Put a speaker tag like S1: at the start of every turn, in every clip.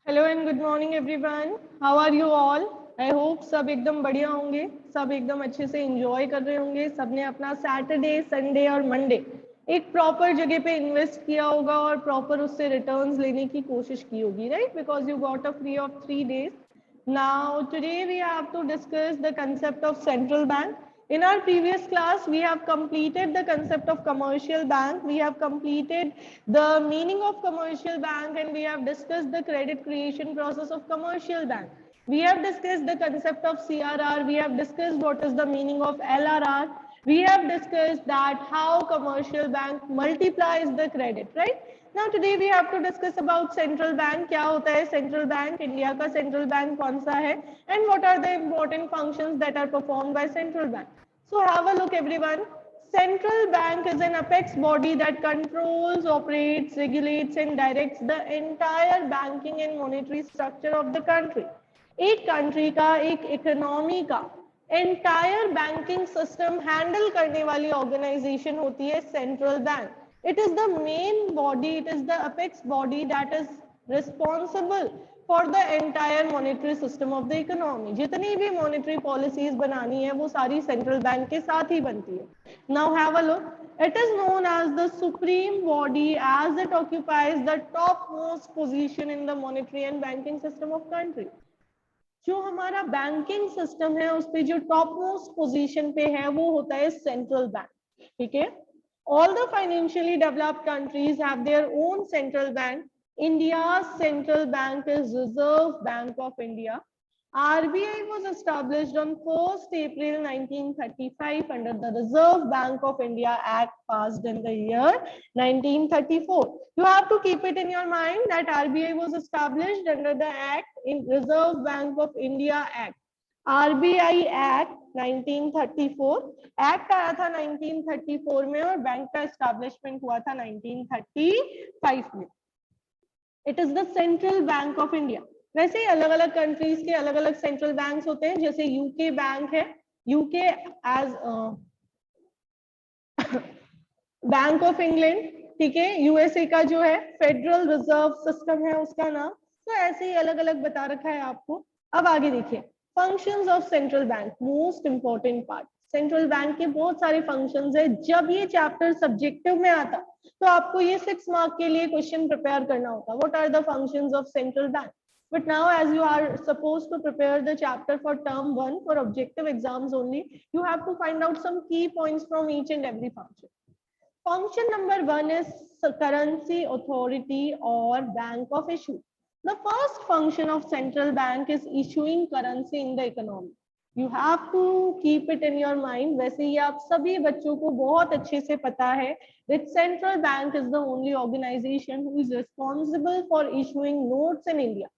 S1: Hello and good morning everyone, how are you all. I hope सब एकदम बढ़िया होंगे, सब एकदम अच्छे से एंजॉय कर रहे होंगे। सबने अपना सैटरडे, संडे और मंडे एक प्रॉपर जगह पे इन्वेस्ट किया होगा और प्रॉपर उससे रिटर्न्स लेने की कोशिश की होगी, right? Because you got a free of 3 days. Now today we have to discuss the concept of central bank. In our previous class, we have completed the concept of commercial bank. We have completed the meaning of commercial bank and we have discussed the credit creation process of commercial bank. We have discussed the concept of CRR. We have discussed what is the meaning of LRR. We have discussed that how commercial bank multiplies the credit, right? Now today we have to discuss about central bank. क्या होता है central bank? India का central bank कौन सा है? And what are the important functions that are performed by central bank? So have a look everyone. Central bank is an apex body that controls, operates, regulates and directs the entire banking and monetary structure of the country. एक country का, एक economy का entire banking system handle करने वाली organization होती है central bank. It is the main body, it is the apex body that is responsible for the entire monetary system of the economy. जितनी भी monetary policies बनानी है वो सारी central bank के साथ ही बनती है. Now have a look. It is known as the supreme body as it occupies the topmost position in the monetary and banking system of country. जो हमारा बैंकिंग सिस्टम है उस पे जो टॉप मोस्ट पोजीशन पे है वो होता है सेंट्रल बैंक. ठीक है. All the financially developed countries have their own central bank. India's central bank is Reserve Bank of India. RBI was established on 1st April 1935 under the Reserve Bank of India Act passed in the year 1934. You have to keep it in your mind that RBI was established under the Act in Reserve Bank of India Act. RBI Act 1934. Act आया था 1934 में और bank का establishment हुआ था 1935 में. It is the central bank of India. वैसे ही अलग अलग कंट्रीज के अलग अलग सेंट्रल बैंक्स होते हैं. जैसे यूके बैंक है, UK as bank of England. ठीक है. यूएसए का जो है फेडरल रिजर्व सिस्टम है उसका नाम. तो ऐसे ही अलग अलग बता रखा है आपको. अब आगे देखिए functions of central bank, most important part. Central bank के बहुत सारे फंक्शंस है. जब ये चैप्टर सब्जेक्टिव में आता तो आपको ये 6 मार्क के लिए क्वेश्चन प्रिपेयर करना होता. What are the functions of central bank? But now as you are supposed to prepare the chapter for term 1 for objective exams only, you have to find out some key points from each and every function. Function number 1 is currency authority or bank of issue. The first function of central bank is issuing currency in the economy. You have to keep it in your mind. वैसे ये आप सभी बच्चों को बहुत अच्छे से पता है that central bank is the only organization who is responsible for issuing notes in India.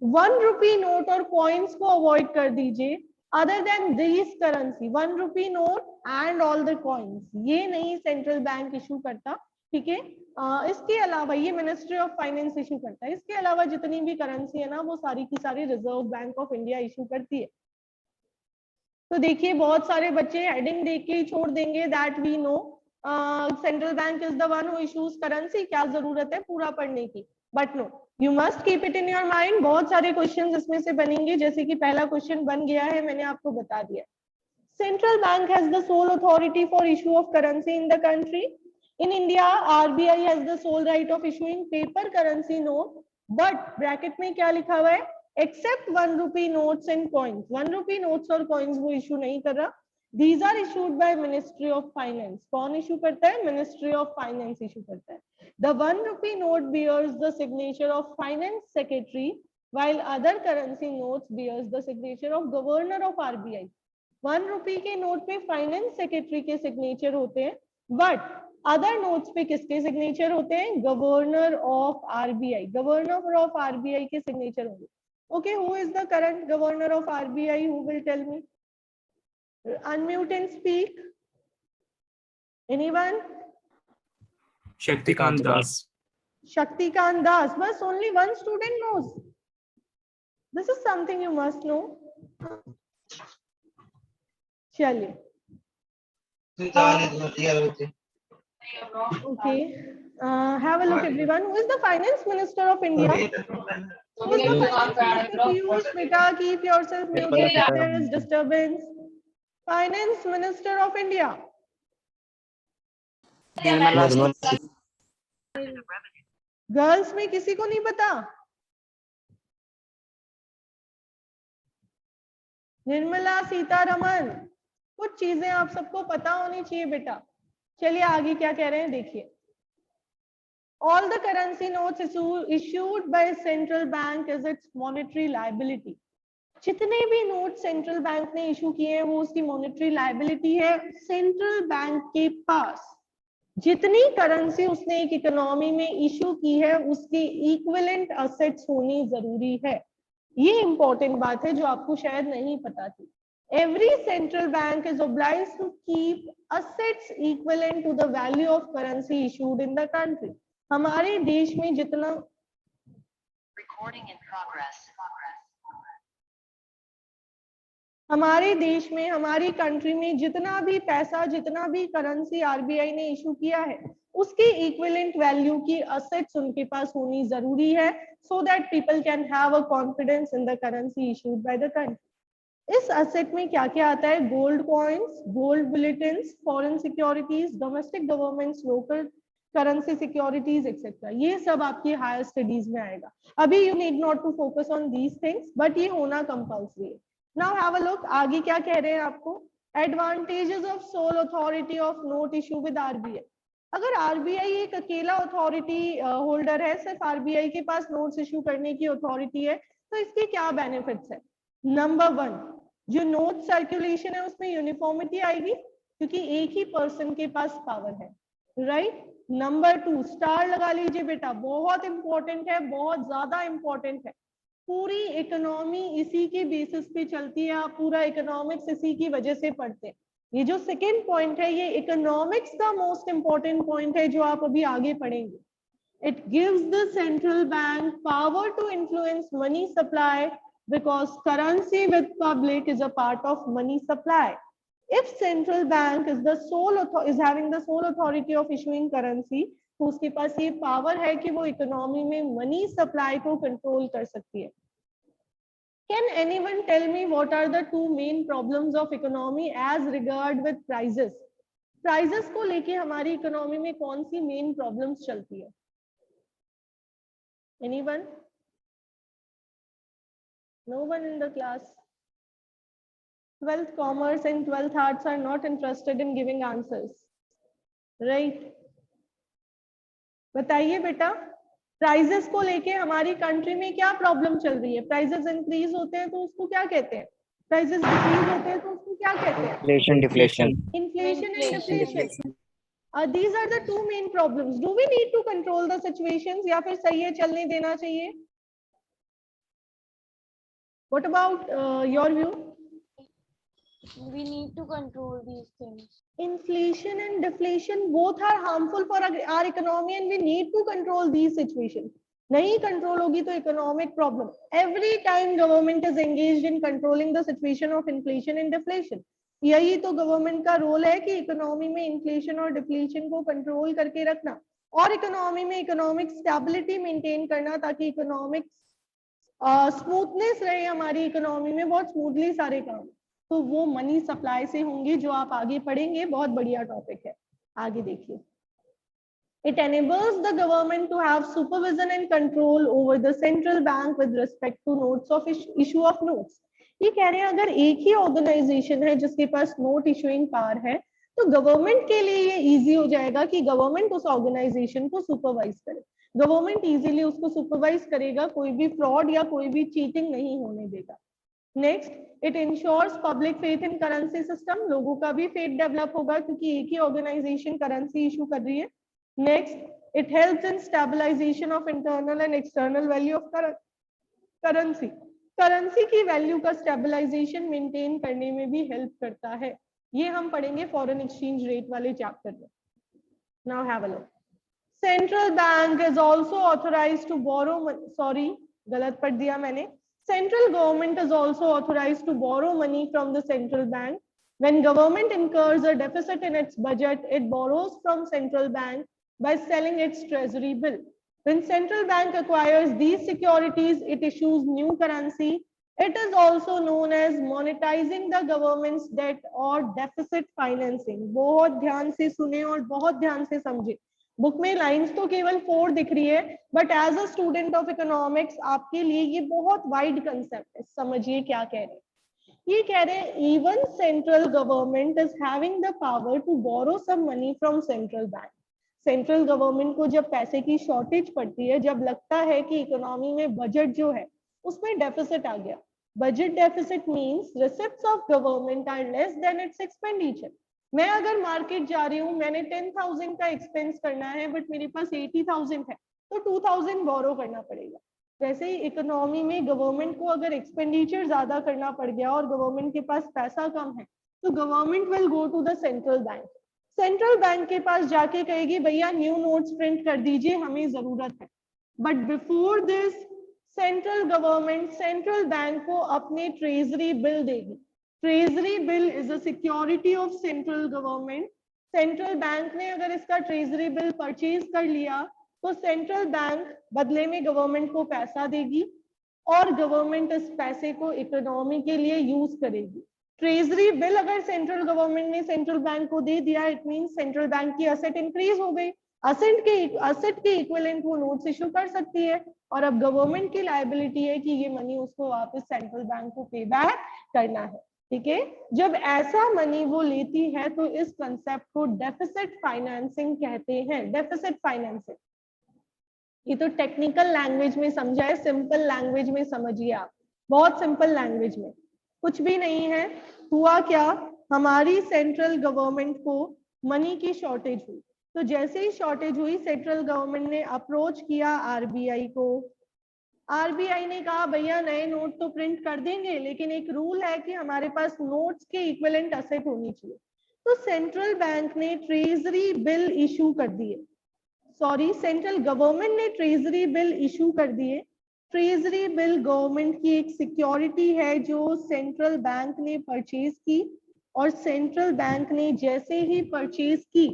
S1: 1 rupee note और कॉइन्स को अवॉइड कर दीजिए. Other than this currency 1 rupee note and all the coins, ये नहीं सेंट्रल बैंक इशू करता. ठीक है. इसके अलावा ये मिनिस्ट्री ऑफ फाइनेंस इशू करता है. इसके अलावा जितनी भी करेंसी है ना वो सारी की सारी reserve bank of India issue करती है. तो देखिए बहुत सारे बच्चे हेडिंग देख के ही छोड़ देंगे that we know central bank is the one who issues currency. क्या जरूरत है पूरा पढ़ने की? But no, you must keep it in your mind. बहुत सारे क्वेश्चंस इसमें से बनेंगे. जैसे कि पहला क्वेश्चन बन गया है, मैंने आपको बता दिया. Central bank has the sole authority for issue of currency in the country. In India RBI has the sole right of issuing paper currency note. But bracket में क्या लिखा हुआ है? Except 1 rupee notes and coins. 1 rupee notes और coins वो issue नहीं कर रहा. These are issued by Ministry of Finance. कौन इशू करता है? Ministry of Finance इशू करता है. The 1 rupee note bears the signature of Finance Secretary, while other currency notes bears the signature of Governor of RBI. 1 rupee के note पे finance secretary के signature होते हैं, बट अदर नोट्स पे किसके signature होते हैं? Governor of RBI. Governor of RBI के सिग्नेचर होंगे. Okay, who is the current governor of RBI? Who will tell me? Unmute and speak. Anyone?
S2: Shaktikant Das.
S1: Shaktikant Das. But only one student knows. This is something you must know. चलिए Okay. Have a look, everyone. Who is the finance minister of India? Who is the finance minister? Piyush, beta, keep yourself muted if there is disturbance. Finance minister of India. Girls में किसी को नहीं पता? निर्मला सीतारमन। कुछ चीजें आप सबको पता होनी चाहिए बेटा। चलिए आगे क्या कह रहे हैं देखिए। All the currency notes issued by central bank is its monetary liability. जितने भी नोट सेंट्रल बैंक ने इशू किए हैं वो उसकी मॉनेटरी लायबिलिटी है। सेंट्रल बैंक के पास जितनी करेंसी उसने एक इकोनॉमी में इशू की है उसकी इक्विवेलेंट असेट्स होनी जरूरी है। ये इंपॉर्टेंट बात है जो आपको शायद नहीं पता थी। Every central bank is obliged to keep assets equivalent to the value of currency issued in the country. हमारे देश में जितना हमारे देश में हमारी कंट्री में जितना भी पैसा जितना भी करेंसी आरबीआई ने इशू किया है उसके इक्विवेलेंट वैल्यू की असेट्स उनके पास होनी जरूरी है so that people can have a confidence in the currency issued by the country. इस असेट में क्या क्या आता है? Gold coins, gold bulletins, foreign securities, domestic governments, local currency securities etcetera. ये सब आपकी हायर स्टडीज में आएगा। अभी you need not to focus on these things but ये होना कंपल्सरी है। नाउ हैव अ लुक आगे क्या कह रहे हैं आपको। Advantages of soul authority of note issue with RBI. अगर आरबीआई एक अकेला अथॉरिटी होल्डर है, सिर्फ आरबीआई के पास नोट्स इशू करने की अथॉरिटी है, तो इसके क्या बेनिफिट्स है? नंबर 1, जो नोट सर्कुलेशन है उसमें यूनिफॉर्मिटी आएगी क्योंकि एक ही पर्सन के पास पावर है, राइट। नंबर 2, स्टार लगा लीजिए बेटा, बहुत इंपॉर्टेंट है, बहुत ज्यादा इंपॉर्टेंट है। पूरी इकोनॉमी इसी के बेसिस पे चलती है, आप पूरा इकोनॉमिक्स इसी की वजह से पढ़ते हैं। ये जो सेकेंड पॉइंट है ये इकोनॉमिक्स का मोस्ट इंपॉर्टेंट पॉइंट है जो आप अभी आगे पढ़ेंगे। It gives the central bank power to influence money supply because currency with public is a part of money supply. If central bank is having the sole authority of issuing currency, तो उसके पास ये power है कि वो economy में money supply को control कर सकती है। Can anyone tell me what are the two main problems of economy as regard with prices? Prices को लेके हमारी इकोनॉमी में कौन सी मेन प्रॉब्लम्स चलती है? Anyone? No one in the class. 12th commerce and 12th arts are not interested in giving answers, right? बताइए बेटा, prices को लेके हमारी कंट्री में क्या प्रॉब्लम चल रही है? प्राइजेस इंक्रीज होते हैं तो उसको क्या कहते हैं? प्राइजेस डिक्रीज होते हैं तो उसको क्या कहते हैं? Inflation, deflation. Inflation and deflation, these are the two main problems. Do we need to control the situations या फिर सही है चलने देना चाहिए? What about your view?
S2: We need to control these things.
S1: Inflation and deflation both are harmful for our economy and we need to control these situations. नहीं control होगी तो economic problem. Every time government is engaged in controlling the situation of inflation and deflation. यही तो government का role है कि economy में inflation और डिफ्लेशन को कंट्रोल करके रखना और इकोनॉमी में इकोनॉमिक स्टेबिलिटी मेंटेन करना ताकि इकोनॉमिक स्मूथनेस रहे हमारी इकोनॉमी में, बहुत स्मूथली सारे काम। तो वो मनी सप्लाई से होंगे जो आप आगे पढ़ेंगे, बहुत बढ़िया टॉपिक है। आगे देखिए। It enables the government to have supervision and control over the central bank with respect to notes of issue of notes. ये कह रहे हैं अगर एक ही ऑर्गेनाइजेशन है जिसके पास नोट इशूइंग पावर है तो गवर्नमेंट के लिए ये इजी हो जाएगा कि गवर्नमेंट उस ऑर्गेनाइजेशन को सुपरवाइज करे। गवर्नमेंट इजीली उसको सुपरवाइज करेगा, कोई भी फ्रॉड या कोई भी चीटिंग नहीं होने देगा। Next, it ensures public faith in currency system. लोगों का भी फेथ डेवलप होगा क्योंकि एक ही ऑर्गेनाइजेशन करेंसी इशू कर रही है। Next, it helps in stabilization of internal and external value of currency. Currency की वैल्यू का स्टेबलाइजेशन मेंटेन करने में भी हेल्प करता है। ये हम पढ़ेंगे फॉरेन एक्सचेंज रेट वाले चैप्टर में। Now have a look. Central bank is also authorized to borrow, sorry गलत पढ़ दिया मैंने। Central government is also authorized to borrow money from the central bank. When government incurs a deficit in its budget, it borrows from central bank by selling its treasury bill. When central bank acquires these securities, it issues new currency. It is also known as monetizing the government's debt or deficit financing. बहुत ध्यान से सुने और बहुत ध्यान से समझे. Book में लाइंस तो केवल 4 दिख रही है, but as a student of economics आपके लिए ये बहुत वाइड कंसेप्ट है. समझिए क्या कह रहे हैं. ये कह रहे हैं even central government is having the power to borrow some money from central bank. Central government को जब पैसे की शॉर्टेज पड़ती है, जब लगता है कि इकोनॉमी में बजट जो है उसमें डेफिसिट आ गया. Budget deficit means receipts of government are less than its expenditure. मैं अगर मार्केट जा रही हूँ, मैंने 10,000 का एक्सपेंस करना है, बट मेरे पास 80,000 है, तो 2,000 बोरो करना पड़ेगा. वैसे ही इकोनॉमी में गवर्नमेंट को अगर एक्सपेंडिचर ज्यादा करना पड़ गया और गवर्नमेंट के पास पैसा कम है, तो government will go to the central bank. Central bank के पास जाके कहेगी भैया न्यू नोट्स प्रिंट कर दीजिए, हमें जरूरत है. But before this central government central bank को अपने ट्रेजरी बिल देगी. Treasury bill is a security of central government. Central bank ने अगर इसका ट्रेजरी बिल परचेज कर लिया, तो सेंट्रल बैंक बदले में गवर्नमेंट को पैसा देगी और गवर्नमेंट इस पैसे को इकोनॉमी के लिए यूज करेगी. ट्रेजरी बिल अगर सेंट्रल गवर्नमेंट ने सेंट्रल बैंक को दे दिया, इट मींस सेंट्रल बैंक की असेट इंक्रीज हो गई. असेट के इक्विवेलेंट वो नोट्स इशू कर सकती है, और अब गवर्नमेंट की लायबिलिटी है कि ये मनी उसको वापस सेंट्रल बैंक को पे बैक करना है. ठीक है. जब ऐसा मनी वो लेती है तो इस कंसेप्ट को डेफिसिट फाइनेंसिंग कहते हैं. डेफिसिट फाइनेंसिंग, ये तो टेक्निकल लैंग्वेज में समझा है, सिंपल लैंग्वेज में समझिए आप. बहुत सिंपल लैंग्वेज में कुछ भी नहीं है. हुआ क्या, हमारी सेंट्रल गवर्नमेंट को मनी की शॉर्टेज हुई, तो जैसे ही शॉर्टेज हुई सेंट्रल गवर्नमेंट ने अप्रोच किया आरबीआई को. आरबीआई ने कहा भैया नए नोट तो प्रिंट कर देंगे, लेकिन एक रूल है कि हमारे पास नोट्स के इक्विवेलेंट असेट होनी चाहिए. तो सेंट्रल बैंक ने ट्रेजरी बिल इशू कर दिए. सॉरी, सेंट्रल गवर्नमेंट ने ट्रेजरी बिल इशू कर दिए. ट्रेजरी बिल गवर्नमेंट की एक सिक्योरिटी है जो सेंट्रल बैंक ने परचेज की, और सेंट्रल बैंक ने जैसे ही परचेज की,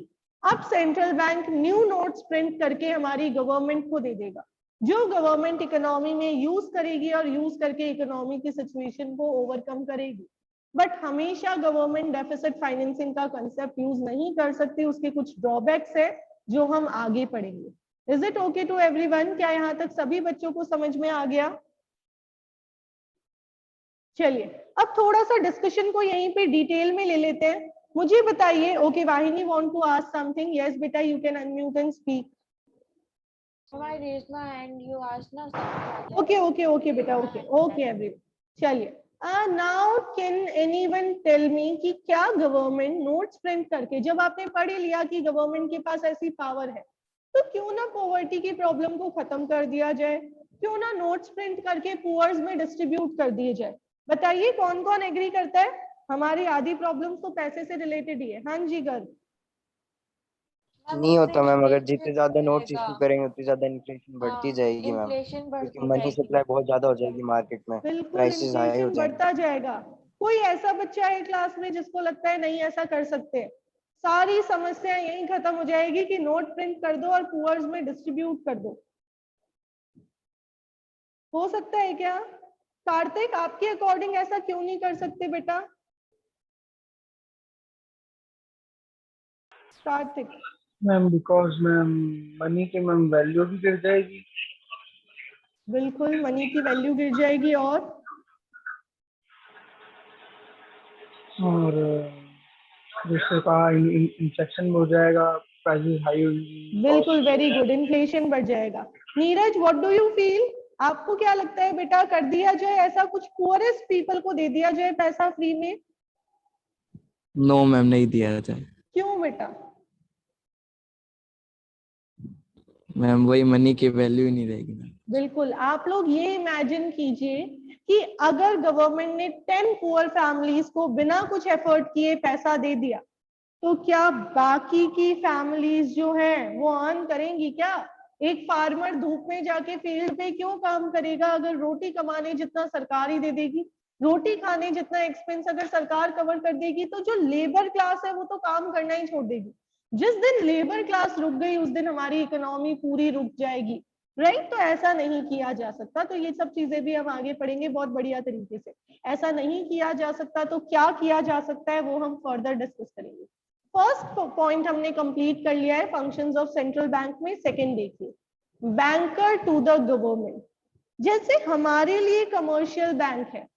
S1: अब central bank new notes print करके हमारी गवर्नमेंट को दे देगा, जो गवर्नमेंट इकोनॉमी में यूज करेगी और यूज करके इकोनॉमी की सिचुएशन को ओवरकम करेगी. बट हमेशा गवर्नमेंट डेफिसिट फाइनेंसिंग का कंसेप्ट यूज नहीं कर सकती. उसके कुछ ड्रॉबैक्स है जो हम आगे पढ़ेंगे. Is it okay to everyone? क्या यहाँ तक सभी बच्चों को समझ में आ गया? चलिए अब थोड़ा सा डिस्कशन को यहीं पे डिटेल में ले लेते हैं. मुझे बताइए. Okay, Vahini want to ask something. Yes बेटा, you can unmute and speak.
S2: I raised my hand. You asked ना.
S1: Okay बेटा. Okay everyone. चलिए. Now can anyone tell me कि क्या गवर्नमेंट नोट्स प्रिंट करके, जब आपने पढ़ ही लिया कि गवर्नमेंट के पास ऐसी पावर है, तो क्यों ना पॉवर्टी की प्रॉब्लम को खत्म कर दिया जाए? क्यों ना नोट्स प्रिंट करके पुअर्स में डिस्ट्रीब्यूट कर दिए जाए? बताइए कौन कौन एग्री करता है? हमारी आधी प्रॉब्लम्स तो पैसे से रिलेटेड ही है. हाँ जी गर्ग.
S3: नहीं होता मैम, अगर जितने ज्यादा नोट्स इशू करेंगे उतनी ज्यादा इन्फ्लेशन बढ़ती जाएगी मैम, क्योंकि मनी सप्लाई बहुत ज्यादा हो जाएगी मार्केट में,
S1: बिल्कुल
S3: प्राइसेस हाई हो
S1: इन्फ्लेशन
S3: जाएंगे.
S1: बढ़ता जाएगा. कोई ऐसा बच्चा है क्लास में जिसको लगता है नहीं ऐसा कर सकते? सारी समस्या यहीं खत्म हो जाएगी कि नोट प्रिंट कर दो और पुअर्स में डिस्ट्रीब्यूट कर दो. हो सकता है क्या? कार्तिक, आपके अकॉर्डिंग ऐसा क्यों नहीं कर सकते बेटा? Kartik.
S4: Ma'am because ma'am money की मैम वैल्यू भी गिर जाएगी.
S1: बिल्कुल, मनी की वैल्यू गिर जाएगी और
S4: जिससे कहा इंफ्लेशन हो जाएगा, प्राइसेस हाई होगी.
S1: बिल्कुल, वेरी गुड, इन्फ्लेशन बढ़ जाएगा. Neeraj, what do you feel? आपको क्या लगता है बेटा, कर दिया जाए ऐसा कुछ, पुअरेस्ट पीपल को दे दिया जाए पैसा फ्री में?
S5: नो मैम, नहीं दिया जाए.
S1: क्यों बेटा?
S5: मैम वही मनी की वैल्यू ही नहीं रहेगी मैम.
S1: बिल्कुल. आप लोग ये इमेजिन कीजिए कि अगर गवर्नमेंट ने 10 पुअर फैमिलीज को बिना कुछ एफर्ट किए पैसा दे दिया, तो क्या बाकी की फैमिलीज जो है वो अर्न करेंगी क्या? एक फार्मर धूप में जाके फील्ड पे क्यों काम करेगा अगर रोटी कमाने जितना सरकार ही दे देगी? रोटी खाने जितना एक्सपेंस अगर सरकार कवर कर देगी तो जो लेबर क्लास है वो तो काम करना ही छोड़ देगी। जिस दिन लेबर क्लास रुक गई उस दिन हमारी इकोनॉमी पूरी रुक जाएगी, राइट। तो ऐसा नहीं किया जा सकता। तो ये सब चीजें भी हम आगे पढ़ेंगे बहुत बढ़िया तरीके से। ऐसा नहीं किया जा सकता तो क्या किया जा सकता है वो हम फर्दर डिस्कस करेंगे। फर्स्ट पॉइंट हमने कंप्लीट कर लिया है फंक्शंस ऑफ सेंट्रल बैंक में। सेकंड देखिए, बैंकर टू द गवर्नमेंट। जैसे हमारे लिए कमर्शियल बैंक है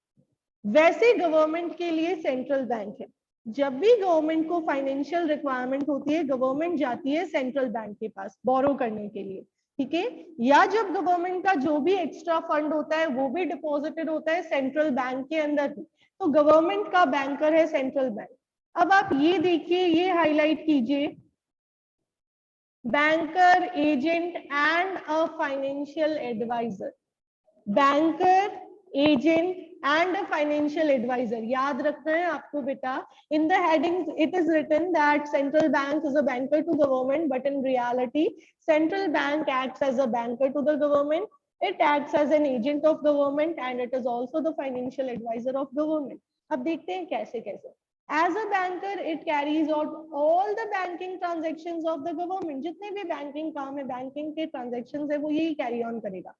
S1: वैसे गवर्नमेंट के लिए सेंट्रल बैंक है। जब भी गवर्नमेंट को फाइनेंशियल रिक्वायरमेंट होती है गवर्नमेंट जाती है सेंट्रल बैंक के पास बोरो करने के लिए, ठीक है। या जब गवर्नमेंट का जो भी एक्स्ट्रा फंड होता है वो भी डिपॉजिटेड होता है सेंट्रल बैंक के अंदर ही। तो गवर्नमेंट का बैंकर है सेंट्रल बैंक। अब आप ये देखिए, ये हाईलाइट कीजिए, banker, agent and a financial adviser. Banker, agent and a financial adviser. याद रखना है आपको बेटा, in the heading it is written that central bank is a banker to government, but in reality central bank acts as a banker to the government, it acts as an agent of government and it is also the financial advisor of government. अब देखते हैं कैसे कैसे। As a banker, it carries out all the banking transactions of the government. जितने भी banking काम है, banking के ट्रांजेक्शन है, वो यही कैरी ऑन करेगा।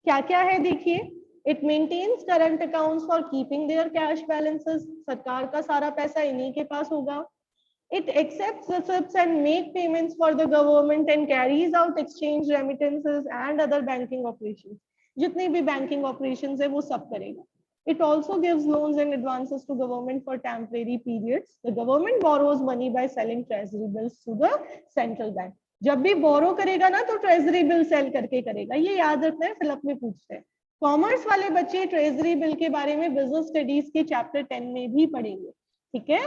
S1: क्या क्या है देखिए, it maintains current accounts for keeping their cash balances. सरकार का सारा पैसा इन्हीं के पास होगा। It accepts receipts and make payments for the government and carries out exchange remittances and other banking operations. जितनी भी banking operations है वो सब करेगा। It also gives loans and advances to government for temporary periods. The government borrows money by selling treasury bills to the central bank. जब भी borrow करेगा ना तो treasury bill sell करके करेगा, ये याद रखना है, फिलअप में पूछते हैं। कॉमर्स वाले बच्चे ट्रेजरी बिल के बारे में बिजनेस स्टडीज के चैप्टर 10 में भी पढ़ेंगे, ठीक है।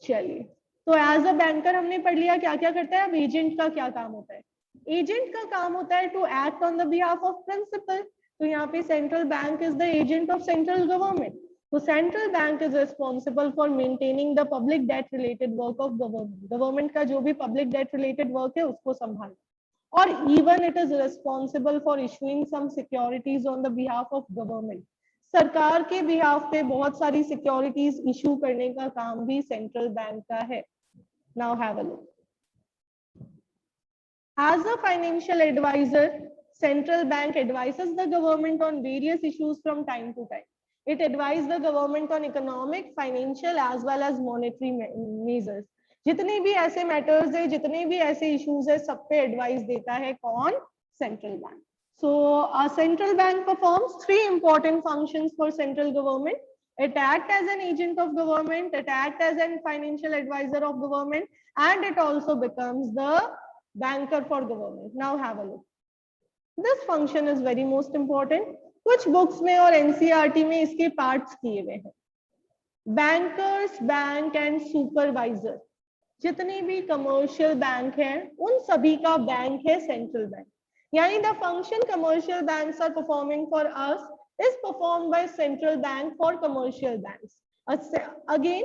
S1: चलिए, तो एज अ बैंकर हमने पढ़ लिया क्या क्या करता है। अब एजेंट का क्या काम होता है। एजेंट का काम होता है to act on the behalf of principal. तो यहाँ पे central bank is the agent of central government. तो central bank is responsible for maintaining the public debt related work of government. Government का जो भी पब्लिक डेट रिलेटेड वर्क है उसको संभालना। और even it is responsible for issuing some securities on the behalf of government. सरकार के behalf पे बहुत सारी सिक्योरिटीज इशू करने का काम भी सेंट्रल बैंक का है। Now have a look. As a financial advisor, central bank advises the government on various issues from time to time. It advises the government on economic, financial as well as monetary measures. जितने भी ऐसे matters है, जितने भी ऐसे issues है, सब पे एडवाइस देता है कौन, central bank. So a central bank performs 3 important functions for central government. It acts as an agent of government, it acts as a financial advisor of government, and it also becomes the banker for government. Now have a look. This function is very most important. कुछ books में और NCERT में इसके parts किए हुए हैं। Bankers, bank and supervisor. जितने भी कमर्शियल बैंक हैं उन सभी का बैंक है सेंट्रल बैंक। यानी the function commercial banks are performing for us is performed by central bank for commercial banks. Again,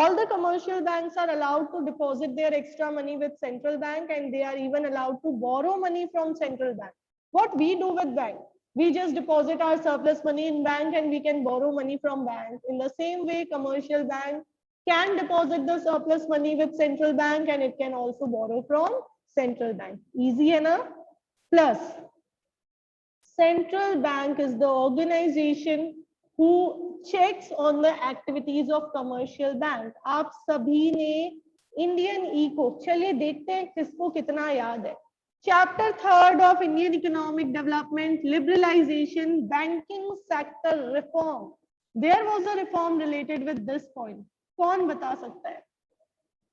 S1: all the commercial banks are allowed to deposit their extra money with central bank and they are even allowed to borrow money from central bank. What we do with bank? We just deposit our surplus money in bank and we can borrow money from bank. In the same way, commercial bank can deposit the surplus money with central bank and it can also borrow from central bank. Easy enough? Plus, Central Bank is the organization who checks on the activities of commercial bank. आप सभी ने Indian eco, चलिए देखते हैं किसको कितना याद है। Chapter 3 of Indian economic development, liberalization, banking sector reform. There was a reform related with this point. कौन बता सकता है,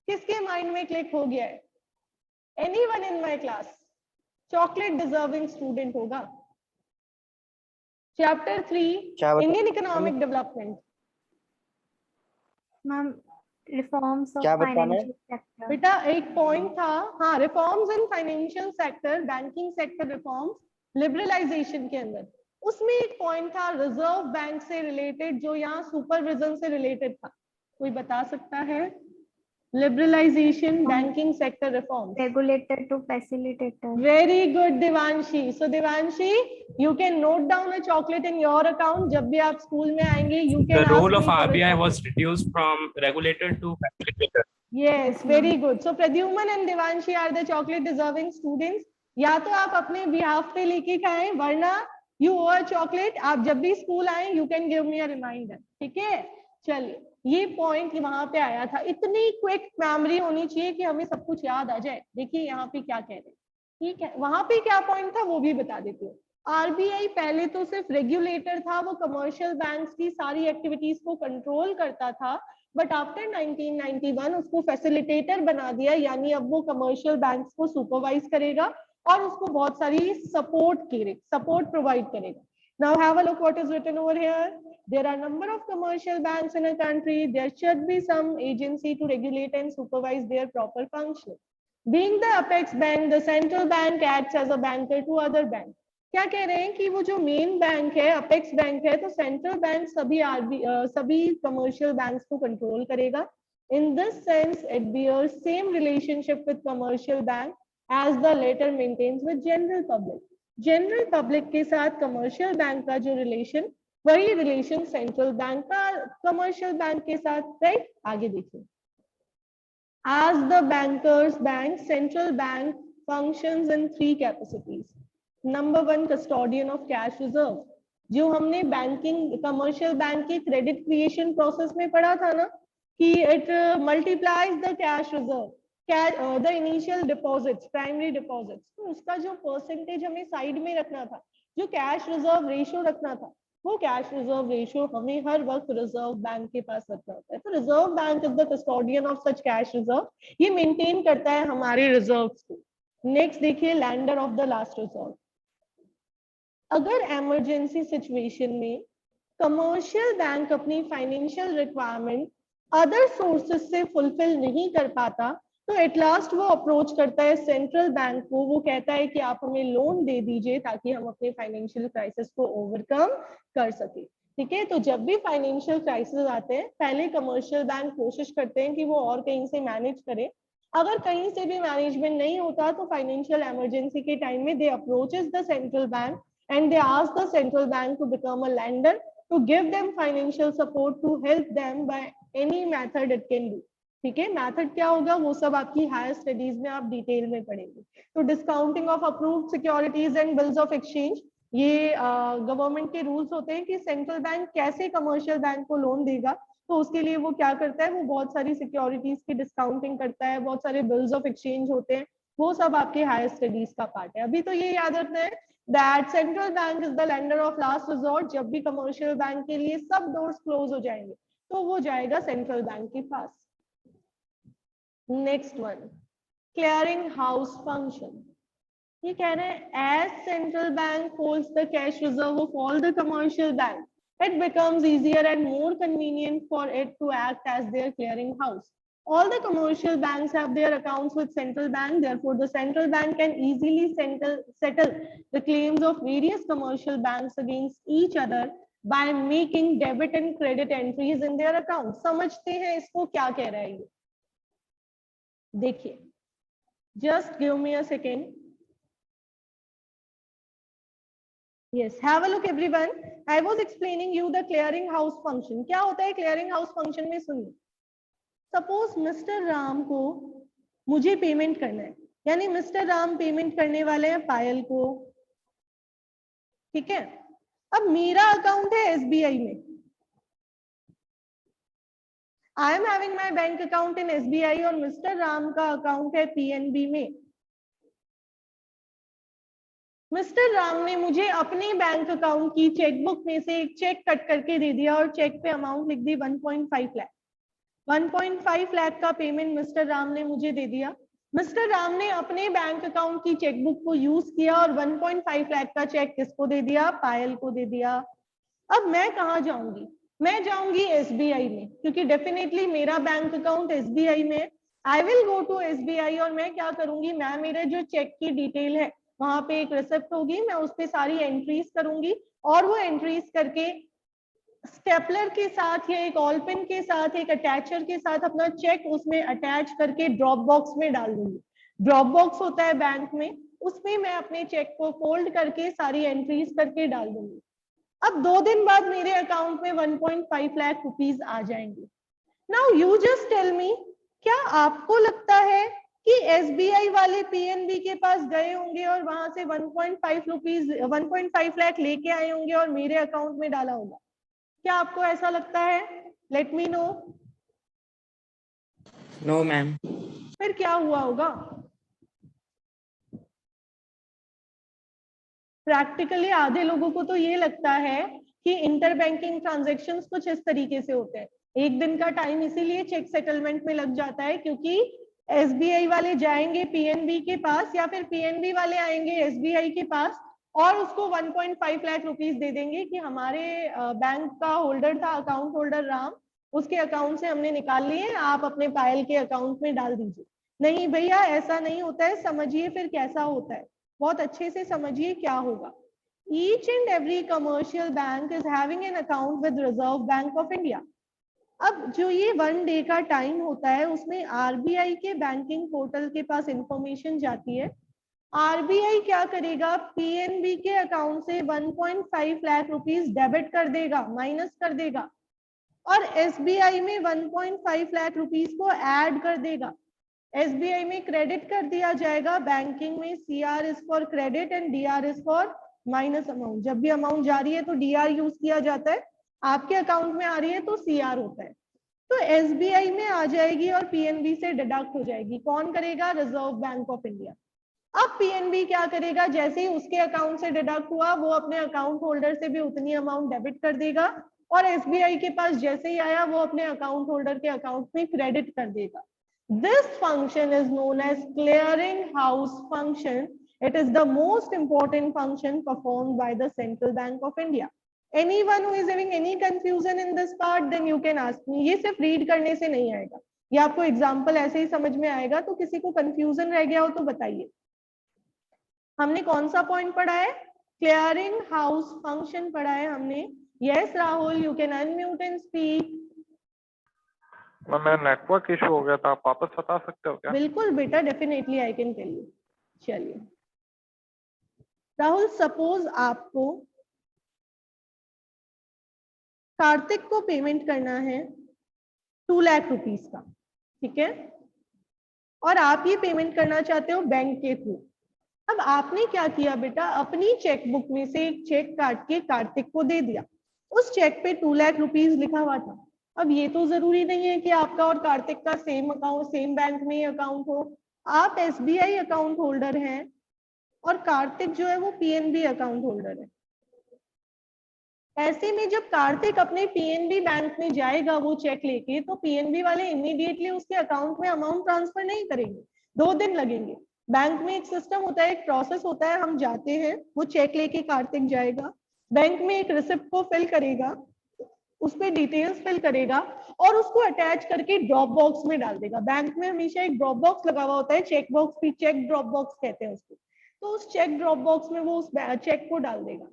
S1: किसके माइंड में क्लिक हो गया है? Anyone in my class? Chocolate deserving student होगा। Chapter 3 Indian economic development.
S2: Ma'am, reforms of
S3: क्या बताना है?
S2: Financial sector.
S1: बेटा एक पॉइंट था, हाँ, reforms in financial sector, banking sector reforms, liberalisation के अंदर। उसमें एक पॉइंट था रिजर्व बैंक से रिलेटेड, जो यहाँ सुपरविजन से रिलेटेड था। कोई बता सकता है? Liberalization, banking sector reforms.
S2: Regulator to facilitator.
S1: Very good, Devanshi. So Devanshi, you can note down a chocolate in your account. जब भी आप स्कूल में आएंगे, you can.
S6: The role of RBI was reduced from regulator to facilitator.
S1: Yes, very good. So Pradyuman and Devanshi are the chocolate deserving students. या तो आप अपने behalf पे लेके खाएं, वरना you owe a chocolate. आप जब भी स्कूल आए, you can give me a reminder. ठीक है? चलिए, ये पॉइंट वहां पे आया था. इतनी क्विक मेमोरी होनी चाहिए कि हमें सब कुछ याद आ जाए. देखिए यहाँ पे क्या कह रहे हैं. ठीक है, वहां पे क्या पॉइंट था वो भी बता देती हूँ. आरबीआई पहले तो सिर्फ रेगुलेटर था, वो कमर्शियल बैंक्स की सारी एक्टिविटीज को कंट्रोल करता था, बट आफ्टर 1991 उसको फैसिलिटेटर बना दिया, यानी अब वो कमर्शियल बैंक्स को सुपरवाइज करेगा और उसको बहुत सारी सपोर्ट प्रोवाइड करेगा. Now have a look what is written over here. There are number of commercial banks in a country. There should be some agency to regulate and supervise their proper function. Being the apex bank, the central bank acts as a banker to other banks. क्या कह रहे हैं कि वो जो main bank है, apex bank है, तो सेंट्रल बैंक सभी कमर्शियल बैंक्स को कंट्रोल करेगा. In this sense, it bears same relationship with commercial bank as the latter maintains with general public. General public के साथ कमर्शियल बैंक का जो रिलेशन, वही रिलेशन सेंट्रल बैंक का कमर्शियल बैंक के साथ. राइट, आगे देखिए. As the bankers bank, central bank functions in three capacities. Number one, custodian of cash reserve. जो हमने बैंकिंग कमर्शियल बैंक की क्रेडिट क्रिएशन प्रोसेस में पढ़ा था ना, कि it multiplies the cash reserve, the initial deposits, primary deposits. तो उसका जो परसेंटेज हमें साइड में रखना था, जो कैश रिजर्व रेशियो रखना था, वो कैश रिजर्व रेशियो हमें हर वक्त रिजर्व बैंक के पास रखना होता है. तो reserve bank is the custodian of such cash reserve. ये मेंटेन करता है हमारे रिजर्व्स को. नेक्स्ट देखिए, lender of the last resort. अगर इमरजेंसी सिचुएशन में कमर्शियल बैंक अपनी फाइनेंशियल रिक्वायरमेंट अदर सोर्सेस से फुलफिल नहीं कर पाता, तो एट लास्ट वो अप्रोच करता है सेंट्रल बैंक को. वो कहता है कि आप हमें लोन दे दीजिए ताकि हम अपने फाइनेंशियल क्राइसिस को ओवरकम कर सके. ठीक है, तो जब भी फाइनेंशियल क्राइसिस आते हैं, पहले कमर्शियल बैंक कोशिश करते हैं कि वो और कहीं से मैनेज करे. अगर कहीं से भी मैनेजमेंट नहीं होता, तो फाइनेंशियल इमरजेंसी के टाइम में they approaches the central bank and they ask the central bank to become a lender, to give them financial support, to help them by any method it can do. ठीक है, method क्या होगा वो सब आपकी higher studies में आप detail में पढ़ेंगे. तो discounting of approved securities and bills of exchange, ये गवर्नमेंट के रूल्स होते हैं कि सेंट्रल बैंक कैसे कमर्शियल बैंक को लोन देगा. तो उसके लिए वो क्या करता है, वो बहुत सारी सिक्योरिटीज की डिस्काउंटिंग करता है, बहुत सारे बिल्स ऑफ एक्सचेंज होते हैं, वो सब आपके हायर स्टडीज का पार्ट है. अभी तो ये याद रखना है that central bank is the lender of last resort. जब भी कमर्शियल बैंक के लिए सब डोर्स क्लोज हो जाएंगे, तो वो जाएगा सेंट्रल बैंक के पास. Next one, clearing house function. ये कह रहे हैं as central bank holds the cash reserve of all the commercial bank, it becomes easier and more convenient for it to act as their clearing house. All the commercial banks have their accounts with central bank, therefore the central bank can easily settle the claims of various commercial banks against each other by making debit and credit entries in their accounts. समझते हैं इसको क्या कह रहा है ये? देखिए, just give me a second. Yes, have a look everyone. I was explaining you the clearing house function. क्या होता है clearing house function में? सुनिए. सपोज मिस्टर राम को मुझे पेमेंट करना है, यानी मिस्टर राम पेमेंट करने वाले हैं पायल को. ठीक है, अब मेरा अकाउंट है एसबीआई में. I am having my bank account in SBI और मिस्टर राम का अकाउंट है पीएनबी में. मिस्टर राम ने मुझे अपने बैंक अकाउंट की चेकबुक में से एक चेक कट करके दे दिया और चेक पे अमाउंट लिख दी 1.5 लाख. 1.5 लाख का पेमेंट मिस्टर राम ने मुझे दे दिया. मिस्टर राम ने अपने बैंक अकाउंट की चेकबुक को यूज किया और 1.5 लाख का चेक किसको दे दिया? पायल को दे दिया. अब मैं कहाँ जाऊंगी? मैं जाऊंगी एसबीआई में, क्योंकि डेफिनेटली मेरा बैंक अकाउंट एसबीआई में. I will go to SBI और मैं क्या करूंगी, मैं मेरे जो चेक की डिटेल है वहां पे एक रिसिप्ट होगी, मैं उस पर सारी एंट्रीज करूंगी और वो एंट्रीज करके स्टेपलर के साथ या एक ऑल पेन के साथ, एक अटैचर के साथ अपना चेक उसमें अटैच करके ड्रॉप बॉक्स में डाल दूंगी। ड्रॉप बॉक्स होता है बैंक में, उसमें मैं अपने चेक को फोल्ड करके सारी एंट्रीज करके डाल दूंगी। अब 2 दिन बाद मेरे अकाउंट में 1.5 लाख रुपीज आ जाएंगे। Now you just tell me, क्या आपको लगता है कि एसबीआई वाले पीएनबी के पास गए होंगे और वहां से 1.5 लाख लेके आए होंगे और मेरे अकाउंट में डाला होगा? क्या आपको ऐसा लगता है? Let me know.
S5: No ma'am.
S1: फिर क्या हुआ होगा? प्रैक्टिकली आधे लोगों को तो ये लगता है कि इंटर बैंकिंग ट्रांजेक्शन्स कुछ इस तरीके से होते हैं। एक दिन का टाइम इसीलिए चेक सेटलमेंट में लग जाता है, क्योंकि एसबीआई वाले जाएंगे पीएनबी के पास या फिर पीएनबी वाले आएंगे एसबीआई के पास और उसको 1.5 लाख रुपीस दे देंगे कि हमारे बैंक का होल्डर था, अकाउंट होल्डर राम, उसके अकाउंट से हमने निकाल लिए, आप अपने पायल के अकाउंट में डाल दीजिए। नहीं भैया, ऐसा नहीं होता है। समझिए फिर कैसा होता है, बहुत अच्छे से समझिए क्या होगा। Each and every commercial bank is having an account with Reserve Bank of India. अब जो ये 1 डे का टाइम होता है उसमें आरबीआई के बैंकिंग पोर्टल के पास इंफॉर्मेशन जाती है। आरबीआई क्या करेगा, पीएनबी के अकाउंट से 1.5 लाख रुपीस डेबिट कर देगा, माइनस कर देगा, और एसबीआई में 1.5 लाख रुपीस को ऐड कर देगा। एसबीआई में क्रेडिट कर दिया जाएगा। बैंकिंग में CR is for credit and DR is for minus amount. जब भी अमाउंट जा रही है तो डीआर यूज किया जाता है, आपके अकाउंट में आ रही है तो सीआर होता है। तो एसबीआई में आ जाएगी और पीएनबी से डिडक्ट हो जाएगी। कौन करेगा? Reserve bank of India. अब पीएनबी क्या करेगा, जैसे ही उसके अकाउंट से डिडक्ट हुआ वो अपने अकाउंट होल्डर से भी उतनी अमाउंट डेबिट कर देगा, और एसबीआई के पास जैसे ही आया वो अपने अकाउंट होल्डर के अकाउंट में क्रेडिट कर देगा। This function is known as clearing house function. It is the most important function performed by the Central Bank of India. Anyone who is having any confusion in this part, then you can ask me. ये सिर्फ read करने से नहीं आएगा, ये आपको example ऐसे ही समझ में आएगा। तो किसी को कंफ्यूजन रह गया हो तो बताइए। हमने कौन सा पॉइंट पढ़ा है? क्लियरिंग हाउस फंक्शन पढ़ा है हमने। Yes Rahul, you can unmute and speak.
S7: मैं नेटवर्क इशू हो गया था, आप वापस बता सकते हो क्या?
S1: बिल्कुल बेटा, definitely I can tell you. चलिए राहुल, सपोज आपको कार्तिक को पेमेंट करना है 2 लाख रुपीस का, ठीक है, और आप ये पेमेंट करना चाहते हो बैंक के थ्रू। अब आपने क्या किया बेटा, अपनी चेकबुक में से एक चेक काट के कार्तिक को दे दिया। उस चेक पे 2 लाख रुपीस लिखा हुआ था। अब ये तो जरूरी नहीं है कि आपका और कार्तिक का सेम अकाउंट, सेम बैंक में ही अकाउंट हो। आप एसबीआई अकाउंट होल्डर हैं और कार्तिक जो है वो पीएनबी अकाउंट होल्डर है। ऐसे में जब कार्तिक अपने पीएनबी बैंक में जाएगा वो चेक लेके, तो पीएनबी वाले इमीडिएटली उसके अकाउंट में अमाउंट ट्रांसफर नहीं करेंगे, 2 दिन लगेंगे। बैंक में एक सिस्टम होता है, एक प्रोसेस होता है, हम जाते हैं, वो चेक लेके कार्तिक जाएगा, बैंक में एक रिसिप्ट को फिल करेगा, उस पर डिटेल्स फिल करेगा और उसको अटैच करके ड्रॉप बॉक्स में डाल देगा। बैंक में हमेशा एक ड्रॉप बॉक्स लगा हुआ होता है, चेक बॉक्स भी, चेक ड्रॉप बॉक्स कहते हैं उसको। तो उस चेक ड्रॉप बॉक्स में वो उस चेक को डाल देगा।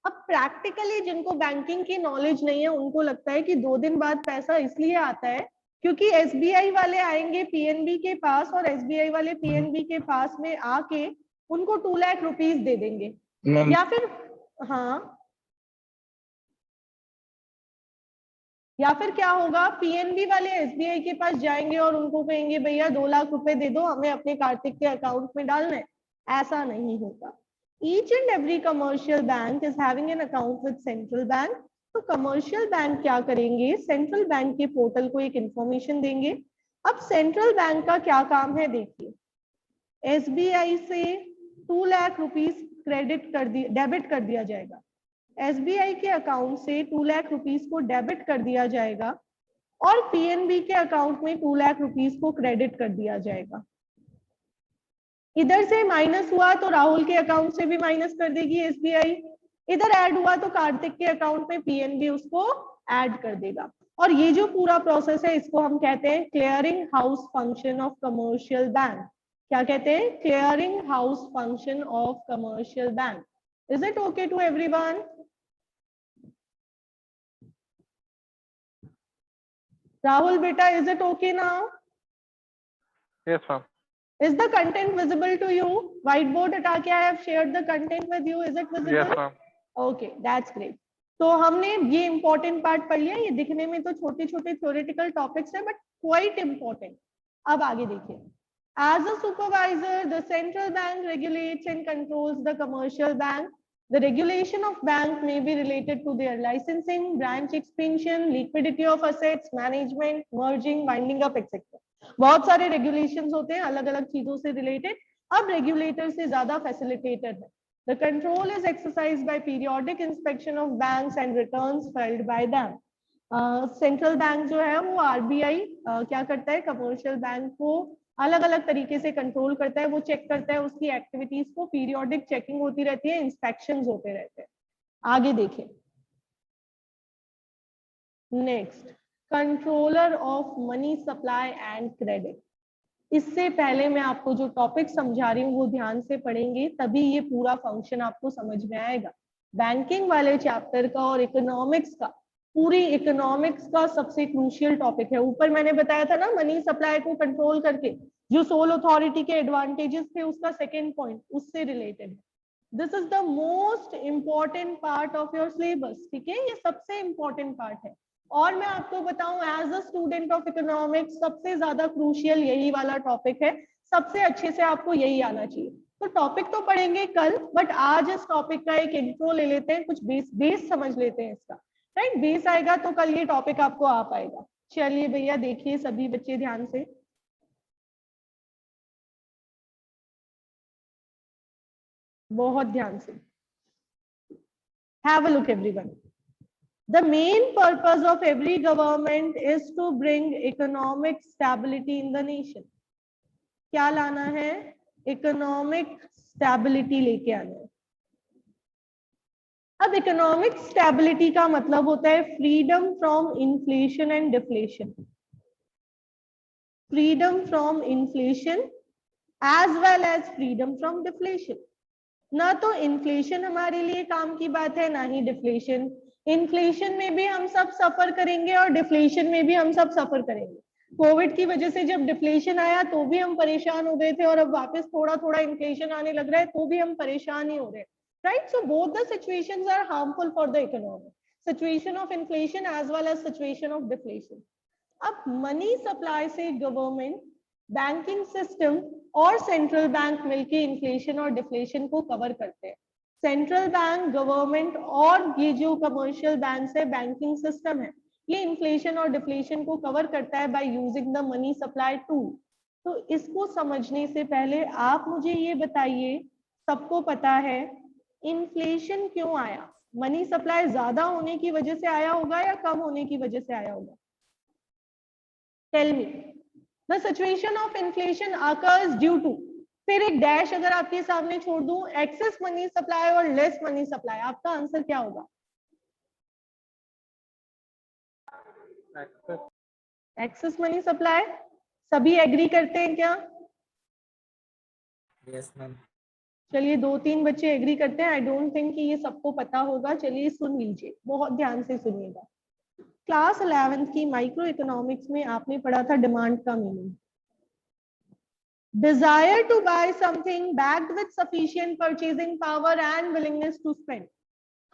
S1: अब प्रैक्टिकली जिनको बैंकिंग की नॉलेज नहीं है उनको लगता है कि 2 दिन बाद पैसा इसलिए आता है क्योंकि एसबीआई वाले आएंगे पीएनबी के पास और एसबीआई वाले पीएनबी के पास में आके उनको 2 लाख रुपीस दे देंगे, या फिर हाँ, या फिर क्या होगा, पीएनबी वाले एसबीआई के पास जाएंगे और उनको कहेंगे भैया 2 लाख रुपए दे दो, हमें अपने कार्तिक के अकाउंट में डालना है। ऐसा नहीं होता। Each and every commercial bank is having an account with central bank. तो कमर्शियल बैंक क्या करेंगे, सेंट्रल बैंक के पोर्टल को एक इंफॉर्मेशन देंगे। अब सेंट्रल बैंक का क्या काम है देखिए, एसबीआई से 2 लाख रुपीस क्रेडिट कर दिया, डेबिट कर दिया जाएगा। एसबीआई के अकाउंट से 2 लाख रुपीस को डेबिट कर दिया जाएगा और पीएनबी के अकाउंट में 2 लाख रुपीस को क्रेडिट कर दिया जाएगा। इधर से माइनस हुआ तो राहुल के अकाउंट से भी माइनस कर देगी एसबीआई, इधर ऐड हुआ तो कार्तिक के अकाउंट में पीएनबी उसको ऐड कर देगा। और ये जो पूरा प्रोसेस है इसको हम कहते हैं clearing house function of commercial bank. क्या कहते हैं? Clearing house function of commercial bank. Is it okay to everyone? Rahul beta, is it okay now?
S7: Yes, ma'am.
S1: Is the content visible to you? Whiteboard हटा के I have shared the content with you. Is it visible?
S7: Yes, ma'am.
S1: Okay, that's great. तो हमने ये important part पढ़ लिया. ये दिखने में तो छोटे छोटे theoretical topics है, but quite important. अब आगे देखिए. As a supervisor, the central bank regulates and controls the commercial bank. The regulation of bank may be related to their licensing, branch expansion, liquidity of assets, management, merging, winding up, etc. बहुत सारे regulations होते हैं अलग अलग चीजों से related. अब regulator से ज्यादा facilitator है. The control is exercised by periodic inspection of banks and returns filed by them. Central bank जो है वो RBI क्या करता है, commercial bank को अलग अलग तरीके से कंट्रोल करता है, वो चेक करता है उसकी एक्टिविटीज को, पीरियोडिक चेकिंग होती रहती है, इंस्पेक्शंस होते रहते हैं. आगे देखें. Next, controller of money supply and credit. इससे पहले मैं आपको जो टॉपिक समझा रही हूँ वो ध्यान से पढ़ेंगे, तभी ये पूरा फंक्शन आपको समझ में आएगा. बैंकिंग वाले चैप्टर का और इकोनॉमिक्स का, पूरी इकोनॉमिक्स का सबसे क्रूशियल टॉपिक है. ऊपर मैंने बताया था ना, मनी सप्लाई को कंट्रोल करके जो सोल अथॉरिटी के एडवांटेजेस थे, उसका सेकेंड पॉइंट उससे रिलेटेड है. This is the most important part of your syllabus. ठीक है, ये सबसे इंपॉर्टेंट पार्ट है. और मैं आपको बताऊं, as a student of economics सबसे ज्यादा क्रूशियल यही वाला टॉपिक है. सबसे अच्छे से आपको यही आना चाहिए. तो टॉपिक तो पढ़ेंगे कल, बट आज इस टॉपिक का एक इंट्रो ले लेते हैं, कुछ बेस समझ लेते हैं इसका. राइट, बेस आएगा तो कल ये टॉपिक आपको आ पाएगा. चलिए भैया देखिए सभी बच्चे ध्यान से. बहुत ध्यान से. Have a look everyone. The main purpose of every government is to bring economic stability in the nation. क्या लाना है? Economic stability लेके आना है. अब इकोनॉमिक स्टेबिलिटी का मतलब होता है freedom from inflation and deflation. Freedom from inflation as well as freedom from deflation. ना तो इन्फ्लेशन हमारे लिए काम की बात है, ना ही डिफ्लेशन. इन्फ्लेशन में भी हम सब सफर करेंगे और डिफ्लेशन में भी हम सब सफर करेंगे. कोविड की वजह से जब डिफ्लेशन आया तो भी हम परेशान हो गए थे, और अब वापस थोड़ा थोड़ा इन्फ्लेशन आने लग रहा है तो भी हम परेशान ही हो रहे हैं. Right, so both the situations are harmful for the economy. Situation of inflation as well as situation of deflation. अब मनी सप्लाई से गवर्नमेंट, बैंकिंग सिस्टम और सेंट्रल बैंक मिलके इन्फ्लेशन और डिफ्लेशन को कवर करते हैं. सेंट्रल बैंक, गवर्नमेंट और ये जो कमर्शियल बैंक है, बैंकिंग सिस्टम है, ये इन्फ्लेशन और डिफ्लेशन को कवर करता है by using the money supply tool. तो इसको समझने से पहले आप मुझे ये बताइए, सबको पता है इन्फ्लेशन क्यों आया? मनी सप्लाई ज्यादा होने की वजह से आया होगा या कम होने की वजह से आया होगा? Tell me. The situation of inflation occurs due to, फिर एक डैश अगर आपके सामने छोड़ दूं, एक्सेस मनी सप्लाई और लेस मनी सप्लाई, आपका आंसर क्या होगा? Excess money supply. सभी एग्री करते हैं क्या?
S5: Yes ma'am.
S1: चलिए 2-3 बच्चे एग्री करते हैं. आई डोंट थिंक कि ये सबको पता होगा. चलिए सुन लीजिए, बहुत ध्यान से सुनिएगा. क्लास 11th की माइक्रो इकोनॉमिक्स में आपने पढ़ा था डिमांड का meaning. Desire to buy something backed with sufficient purchasing power and willingness to spend.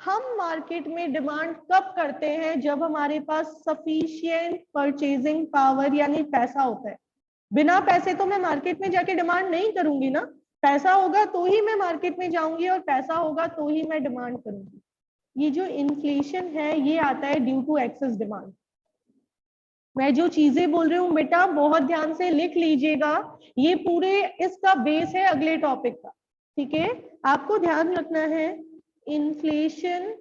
S1: हम मार्केट में डिमांड कब करते हैं? जब हमारे पास सफिशिएंट परचेजिंग पावर यानी पैसा होता है. बिना पैसे तो मैं मार्केट में जाके डिमांड नहीं करूंगी ना. पैसा होगा तो ही मैं मार्केट में जाऊंगी और पैसा होगा तो ही मैं डिमांड करूंगी. ये जो इन्फ्लेशन है ये आता है ड्यू टू एक्सेस डिमांड. मैं जो चीजें बोल रही हूँ बेटा बहुत ध्यान से लिख लीजिएगा, ये पूरे इसका बेस है अगले टॉपिक का. ठीक है, आपको ध्यान रखना है. Inflation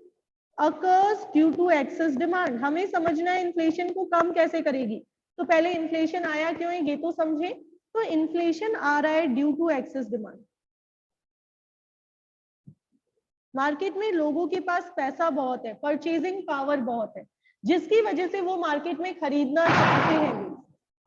S1: occurs due to excess demand. हमें समझना है इन्फ्लेशन को कम कैसे करेगी. तो पहले इन्फ्लेशन आया क्यों है ये तो समझे. तो इन्फ्लेशन आ रहा है due to excess demand. Market में लोगों के पास पैसा बहुत है, परचेजिंग पावर बहुत है, जिसकी वजह से वो मार्केट में खरीदना चाहते हैं.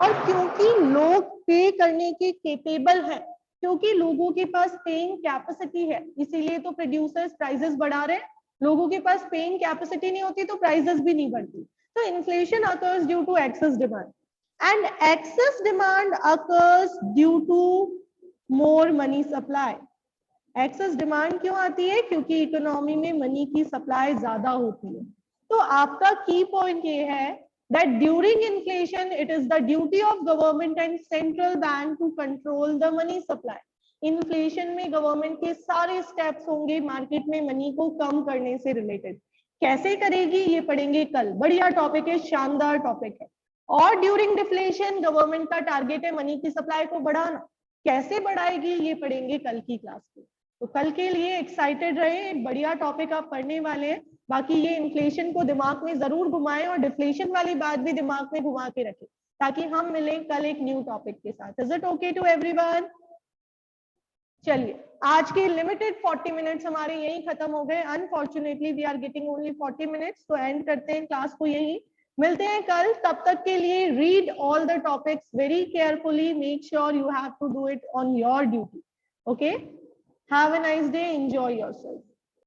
S1: और क्योंकि लोग पे करने के केपेबल हैं, क्योंकि लोगों के पास पेइंग कैपेसिटी है, इसीलिए तो प्रोड्यूसर्स प्राइसेस बढ़ा रहे हैं. लोगों के पास पेइंग कैपेसिटी नहीं होती तो प्राइसेस भी नहीं बढ़ती. So inflation occurs due to excess demand, and excess demand occurs due to more money supply. Excess demand क्यों आती है? क्योंकि इकोनॉमी में मनी की सप्लाई ज्यादा होती है। तो आपका की पॉइंट ये है that during inflation it is the duty of government and central bank to control the money supply. Inflation में गवर्नमेंट के सारे स्टेप्स होंगे मार्केट में मनी को कम करने से रिलेटेड। कैसे करेगी ये पढ़ेंगे कल, बढ़िया टॉपिक है, शानदार टॉपिक है। और ड्यूरिंग डिफ्लेशन गवर्नमेंट का टारगेट है मनी की सप्लाई को बढ़ाना, कैसे बढ़ाएगी ये पढ़ेंगे कल की क्लास में। तो कल के लिए एक्साइटेड रहे, एक बढ़िया टॉपिक आप पढ़ने वाले हैं। बाकी ये इन्फ्लेशन को दिमाग में जरूर घुमाएं और डिफ्लेशन वाली बात भी दिमाग में घुमा के रखें, ताकि हम मिलें कल एक न्यू टॉपिक के साथ। Is it okay to everyone? चलिए, आज के लिमिटेड 40 मिनट्स हमारे यही खत्म हो गए। Unfortunately we are getting only 40 minutes, तो एंड करते हैं क्लास को यही। मिलते हैं कल, तब तक के लिए read all the topics very carefully, make sure you have to do it on your duty. Okay, have a nice day, enjoy yourself.